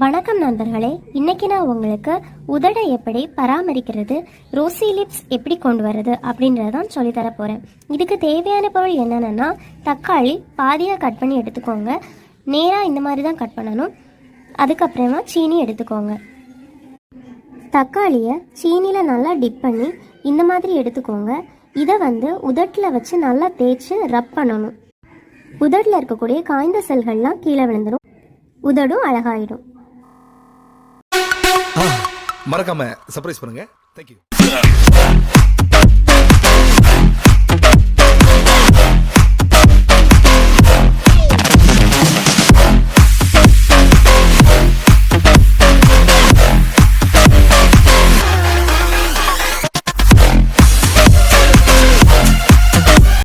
வணக்கம் நண்பர்களே, இன்னைக்கு நான் உங்களுக்கு உதடை எப்படி பராமரிக்கிறது, ரோசி லிப்ஸ் எப்படி கொண்டு வரது அப்படின்றதான் சொல்லித்தர போகிறேன். இதுக்கு தேவையான பொருள் என்னென்னா, தக்காளி பாதியாக கட் பண்ணி எடுத்துக்கோங்க. நேராக இந்த மாதிரி தான் கட் பண்ணணும். அதுக்கப்புறமா சீனி எடுத்துக்கோங்க. தக்காளியை சீனியில் நல்லா டிப் பண்ணி இந்த மாதிரி எடுத்துக்கோங்க. இதை உதட்டில் வச்சு நல்லா தேய்ச்சி ரப் பண்ணணும். உதட்டில் இருக்கக்கூடிய காய்ந்த செல்கள்லாம் கீழே விழுந்துடும். உதடும் அழகாயிடும். மறக்காம சர்ப்ரைஸ் பண்ணுங்க. தேங்க்யூ.